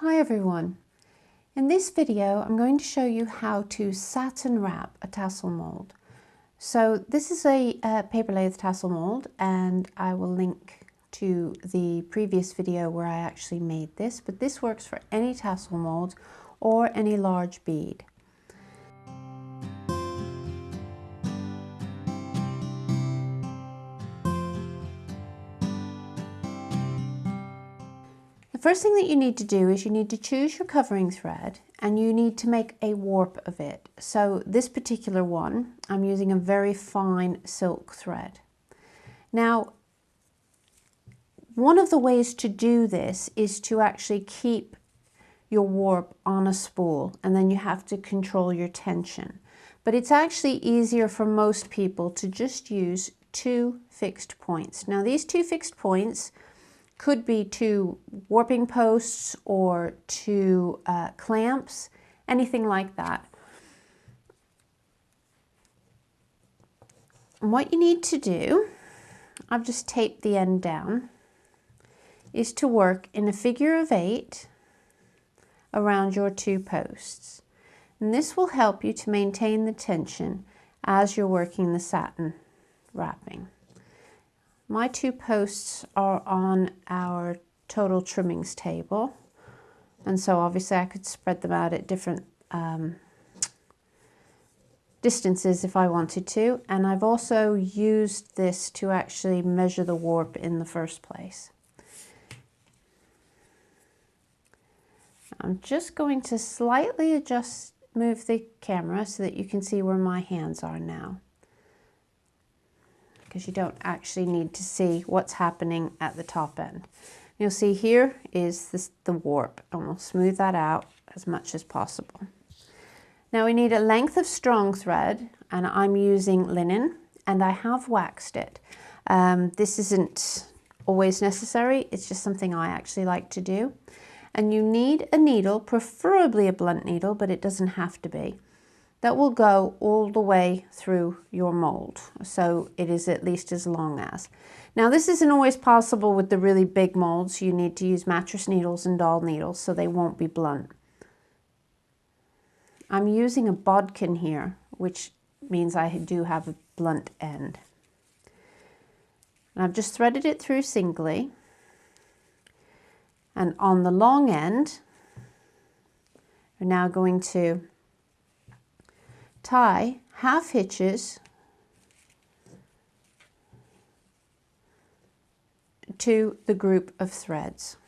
Hi everyone. In this video I'm going to show you how to satin wrap a tassel mold. So this is a PaperLathe tassel mold, and I will link to the previous video where I actually made this, but this works for any tassel mold or any large bead. The first thing that you need to do is you need to choose your covering thread, and you need to make a warp of it. So this particular one, I'm using a very fine silk thread. Now, one of the ways to do this is to actually keep your warp on a spool, and then you have to control your tension. But it's actually easier for most people to just use two fixed points. Now these two fixed points could be two warping posts or two clamps, anything like that. And what you need to do, I've just taped the end down, is to work in a figure of 8 around your two posts. And this will help you to maintain the tension as you're working the satin wrapping. My two posts are on our total trimmings table, and so obviously I could spread them out at different distances if I wanted to, and I've also used this to actually measure the warp in the first place. I'm just going to slightly move the camera so that you can see where my hands are now, because you don't actually need to see what's happening at the top end. You'll see here is the warp, and we'll smooth that out as much as possible. Now we need a length of strong thread, and I'm using linen, and I have waxed it. This isn't always necessary, it's just something I actually like to do. And you need a needle, preferably a blunt needle, but it doesn't have to be, that will go all the way through your mold, so it is at least as long as. Now this isn't always possible with the really big molds. You need to use mattress needles and doll needles so they won't be blunt. I'm using a bodkin here, which means I do have a blunt end. And I've just threaded it through singly, and on the long end we're now going to tie half hitches to the group of threads.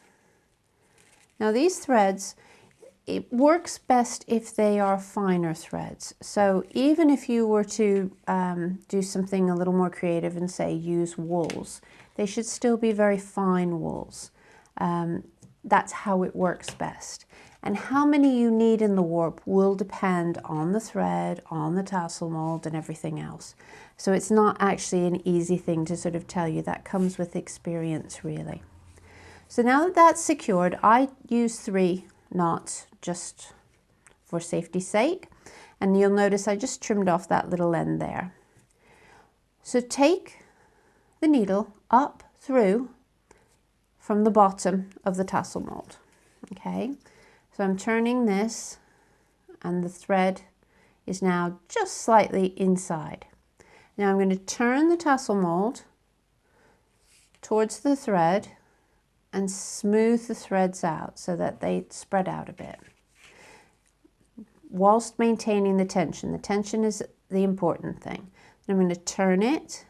Now these threads, it works best if they are finer threads. So even if you were to do something a little more creative and say use wools, they should still be very fine wools. That's how it works best. And how many you need in the warp will depend on the thread, on the tassel mold, and everything else. So it's not actually an easy thing to sort of tell you. That comes with experience, really. So now that that's secured, I use 3 knots just for safety's sake. And you'll notice I just trimmed off that little end there. So take the needle up through from the bottom of the tassel mold, okay? So I'm turning this, and the thread is now just slightly inside. Now I'm going to turn the tassel mold towards the thread and smooth the threads out so that they spread out a bit, whilst maintaining the tension. The tension is the important thing. I'm going to turn it,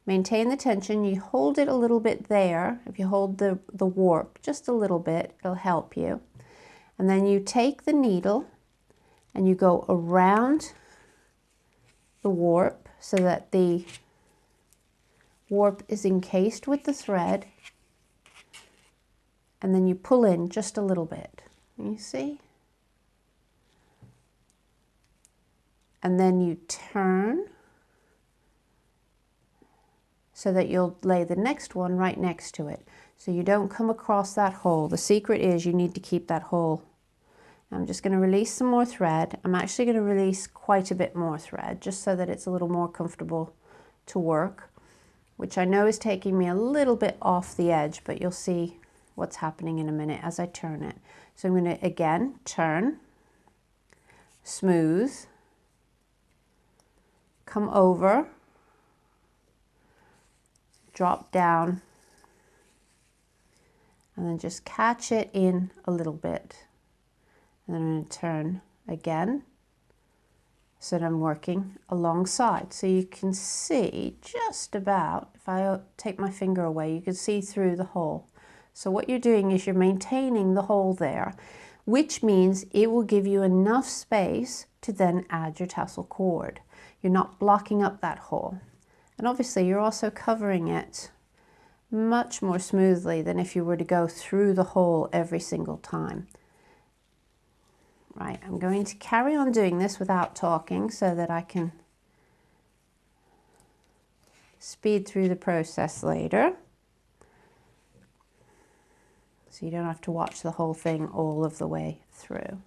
maintain the tension. You hold it a little bit there. If you hold the warp just a little bit, it'll help you. And then you take the needle and you go around the warp so that the warp is encased with the thread, and then you pull in just a little bit. You see? And then you turn so that you'll lay the next one right next to it, so you don't come across that hole. The secret is you need to keep that hole. I'm just going to release some more thread. I'm actually going to release quite a bit more thread just so that it's a little more comfortable to work, which I know is taking me a little bit off the edge, but you'll see what's happening in a minute as I turn it. So I'm going to again turn, smooth, come over, drop down, and then just catch it in a little bit. And then I'm going to turn again so that I'm working alongside. So you can see just about, if I take my finger away, you can see through the hole. So what you're doing is you're maintaining the hole there, which means it will give you enough space to then add your tassel cord. You're not blocking up that hole. And obviously you're also covering it much more smoothly than if you were to go through the hole every single time. Right, I'm going to carry on doing this without talking so that I can speed through the process later. So you don't have to watch the whole thing all of the way through.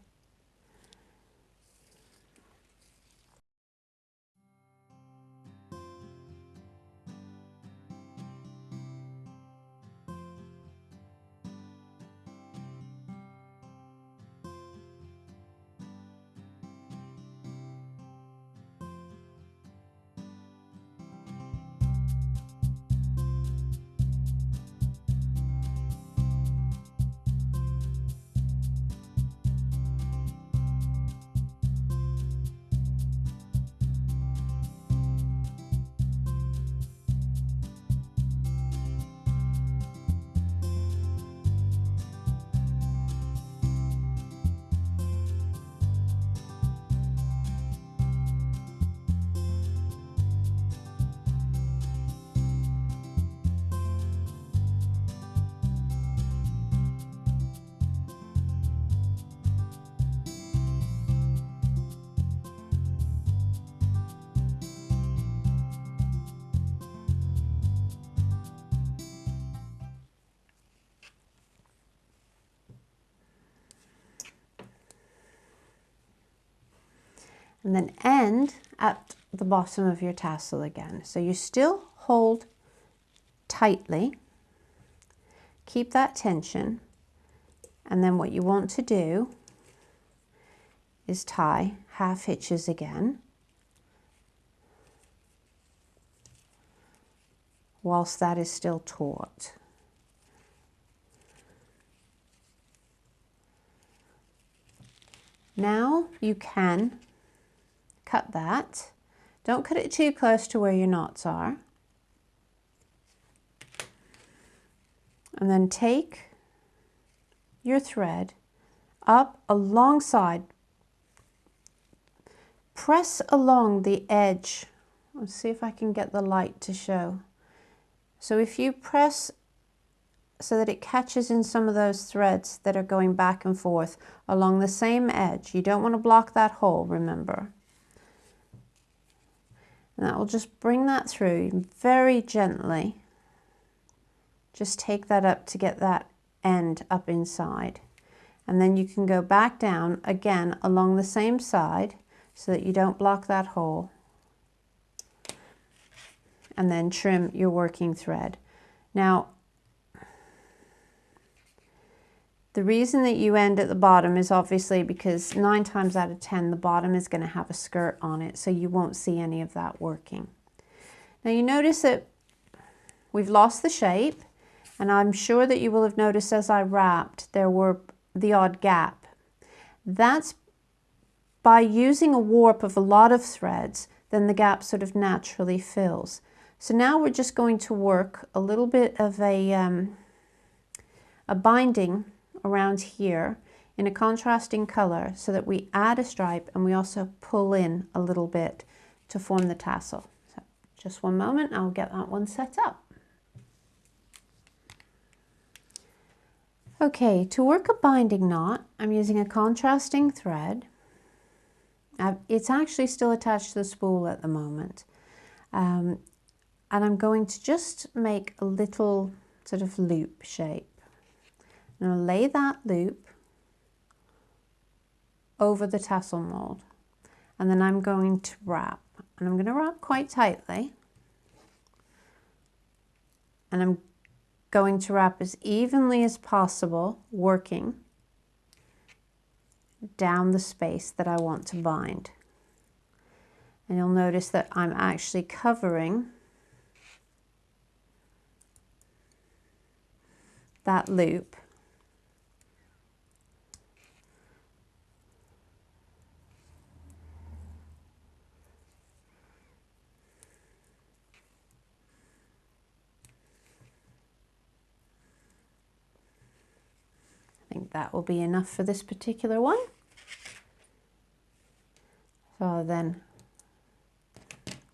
And then end at the bottom of your tassel again. So you still hold tightly, keep that tension, and then what you want to do is tie half hitches again whilst that is still taut. Now you can cut that. Don't cut it too close to where your knots are. And then take your thread up alongside, press along the edge. Let's see if I can get the light to show. So if you press so that it catches in some of those threads that are going back and forth along the same edge, you don't want to block that hole, remember. And that will just bring that through very gently. Just take that up to get that end up inside. And then you can go back down again along the same side so that you don't block that hole. And then trim your working thread. Now, the reason that you end at the bottom is obviously because 9 times out of 10 the bottom is going to have a skirt on it, so you won't see any of that working. Now you notice that we've lost the shape, and I'm sure that you will have noticed as I wrapped there were the odd gap. That's by using a warp of a lot of threads, then the gap sort of naturally fills. So now we're just going to work a little bit of a binding around here in a contrasting color so that we add a stripe and we also pull in a little bit to form the tassel. So just one moment, I'll get that one set up. Okay, to work a binding knot, I'm using a contrasting thread. It's actually still attached to the spool at the moment. And I'm going to just make a little sort of loop shape. I'm going to lay that loop over the tassel mold, and then I'm going to wrap, and I'm going to wrap quite tightly, and I'm going to wrap as evenly as possible, working down the space that I want to bind. And you'll notice that I'm actually covering that loop I think that will be enough for this particular one. So I'll then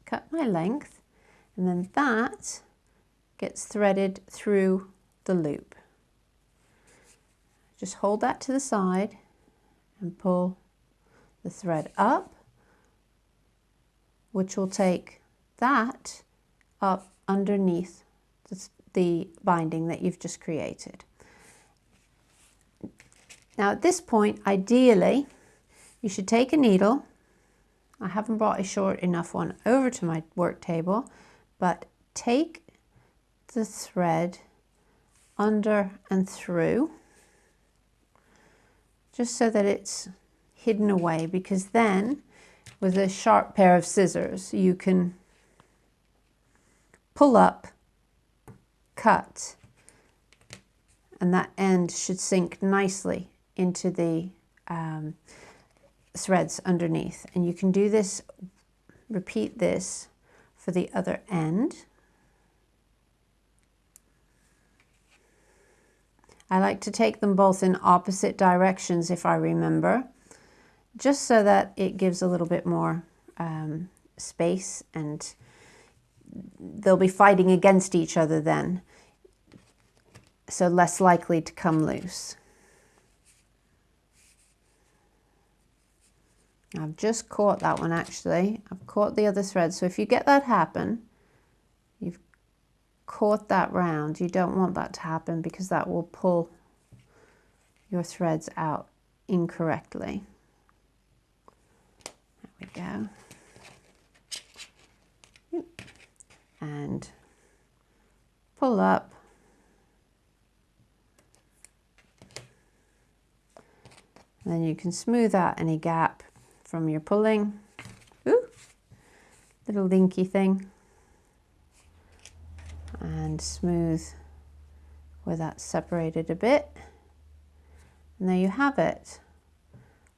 cut my length, and then that gets threaded through the loop. Just hold that to the side and pull the thread up, which will take that up underneath the binding that you've just created. Now at this point, ideally, you should take a needle. I haven't brought a short enough one over to my work table, but take the thread under and through, just so that it's hidden away, because then with a sharp pair of scissors, you can pull up, cut, and that end should sink nicely into the threads underneath. And you can do this, repeat this for the other end. I like to take them both in opposite directions if I remember, just so that it gives a little bit more space, and they'll be fighting against each other then, so less likely to come loose. I've just caught that one actually. I've caught the other thread. So if you get that happen, you've caught that round. You don't want that to happen, because that will pull your threads out incorrectly. There we go. And pull up. And then you can smooth out any gap from your pulling. Ooh, little dinky thing. And smooth where that's separated a bit. And there you have it.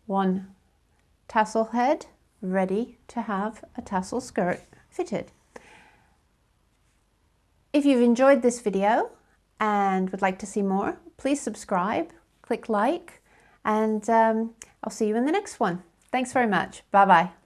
One tassel head ready to have a tassel skirt fitted. If you've enjoyed this video and would like to see more, please subscribe, click like, and I'll see you in the next one. Thanks very much. Bye-bye.